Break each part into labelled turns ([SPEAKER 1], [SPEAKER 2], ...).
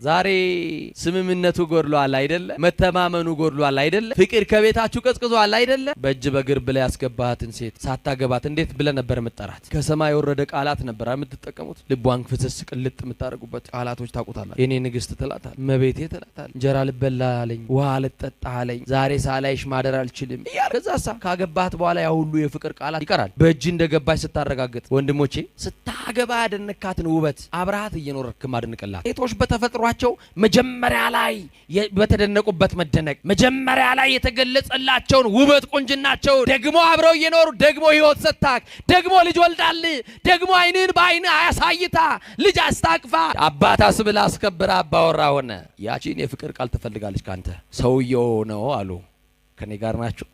[SPEAKER 1] ዛሬ ስምምነቱ ጎድሏል አይደለ? መተማመኑ ጎድሏል አይደለ? ፍቅር ከቤታችሁ ቀዝቅዟል አይደለ? በእጅ በግር ብለ ያስገባሃትን ሴት ሳታገባት እንዴት ብለ ነበር መጠራት? ከሰማይ የወረደ ቃላት ነበር የምትጠቀሙት። ልቧን ፍስስ ቅልጥ የምታረጉበት ቃላቶች ታውቁታላችሁ። የኔ ንግስት ትላታል፣ መቤቴ ትላታል። እንጀራ ልበላ አለኝ፣ ውሃ ልጠጣ አለኝ፣ ዛሬ ሳላይሽ ማደር አልችልም እያለ ከዛሳ ካገባት በኋላ ያ ሁሉ የፍቅር ቃላት ይቀራል። በእጅ እንደገባች ስታረጋግጥ ወንድሞቼ ስታገባ ያደነካትን ውበት አብራሃት እየኖርክ ማድንቅላት። ሴቶች በተፈጥሯቸው መጀመሪያ ላይ በተደነቁበት መደነቅ መጀመሪያ ላይ የተገለጸላቸውን ውበት ቁንጅናቸው ደግሞ አብረው እየኖሩ ደግሞ ህይወት ሰጣክ ደግሞ ልጅ ወልዳል ደግሞ አይንን በአይን አያሳይታ ልጅ አስታቅፋ አባታስ ብላ አስከብራ አባወራ ሆነ። ያቺን የፍቅር ቃል ትፈልጋለች ካንተ። ሰውየው ነው አሉ ከኔ ጋር ናቸው።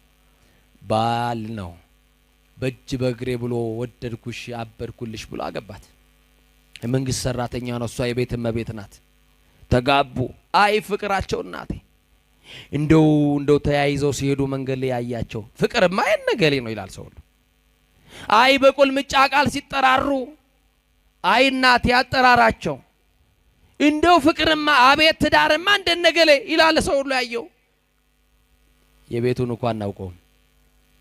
[SPEAKER 1] ባል ነው በእጅ በግሬ ብሎ ወደድኩሽ አበድኩልሽ ብሎ አገባት። የመንግስት ሰራተኛ ነው፣ እሷ የቤት እመቤት ናት። ተጋቡ። አይ ፍቅራቸው እናቴ እንደው ተያይዘው ሲሄዱ መንገድ ላይ ያያቸው ፍቅርማ የነገሌ ነው ይላል ሰው። አይ በቁልምጫ ቃል ሲጠራሩ አይ እናቴ ያጠራራቸው እንደው ፍቅርማ አቤት ትዳርማ እንደነገሌ ይላል ሰው ሁሉ ያየው። የቤቱን እንኳን አናውቀውም።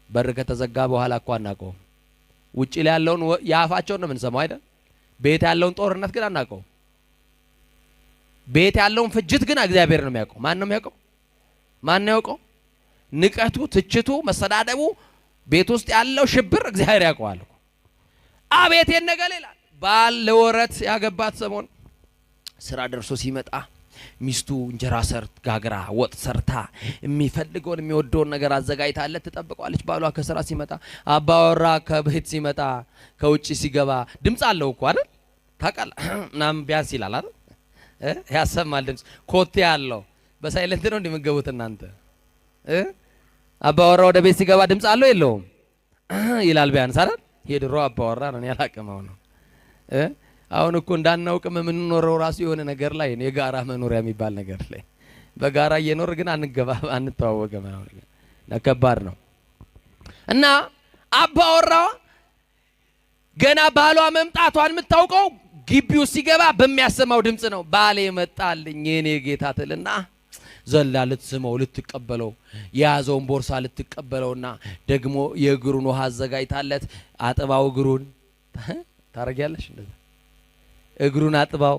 [SPEAKER 1] በር ከተዘጋ በኋላ እንኳን አናውቀውም። ውጪ ላይ ያለውን ያፋቸውን ነው የምንሰማው አይደል? ቤት ያለውን ጦርነት ግን አናውቀውም። ቤት ያለውን ፍጅት ግን እግዚአብሔር ነው የሚያውቀው። ማን ነው የሚያውቀው? ማን ነው ያውቀው? ንቀቱ፣ ትችቱ፣ መሰዳደቡ ቤት ውስጥ ያለው ሽብር እግዚአብሔር ያውቀዋል። አቤት የነገሌ ይላል። ባል ለወረት ያገባት ሰሞን ስራ ደርሶ ሲመጣ ሚስቱ እንጀራ ጋግራ ወጥ ሰርታ የሚፈልገውን የሚወደውን ነገር አዘጋጅታለት ትጠብቀዋለች። ባሏ ከስራ ሲመጣ አባወራ ከቤት ሲመጣ ከውጪ ሲገባ ድምጽ አለው እኮ አይደል? ታውቃለህ ምናምን ቢያንስ ይላል አይደል? ያሰማል ድምጽ ኮቴ ያለው። በሳይለንት ነው እንደምትገቡት እናንተ። አባወራ ወደ ቤት ሲገባ ድምጽ አለው የለውም ይላል ቢያንስ አይደል? የድሮ አባወራ ነው ያላቀመው ነው። አሁን እኮ እንዳናውቅም የምንኖረው ራሱ የሆነ ነገር ላይ ነው፣ የጋራ መኖሪያ የሚባል ነገር ላይ በጋራ እየኖር ግን አንተዋወቅም ነው። ከባድ ነው። እና አባወራ ገና ባሏ መምጣቷን የምታውቀው ግቢው ሲገባ በሚያሰማው ድምጽ ነው። ባሌ መጣልኝ የኔ ጌታ ትልና ዘላ ልትስመው ልትቀበለው የያዘውን ቦርሳ ልትቀበለውና ደግሞ የእግሩን ውሃ አዘጋጅታለት አጥባው እግሩን ታረጋለሽ እንደዛ እግሩን አጥባው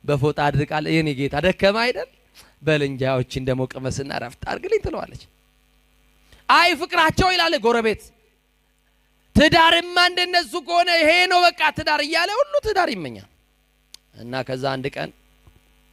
[SPEAKER 1] በፎጣ አድርቃለ። የኔ ጌታ ደከማ አይደል በልንጃዎችን ደሞ ቀመስና ረፍት አርግልኝ ትለዋለች። አይ ፍቅራቸው ይላል ጎረቤት። ትዳርማ እንደነሱ ከሆነ ይሄ ነው በቃ ትዳር እያለ ሁሉ ትዳር ይመኛል። እና ከዛ አንድ ቀን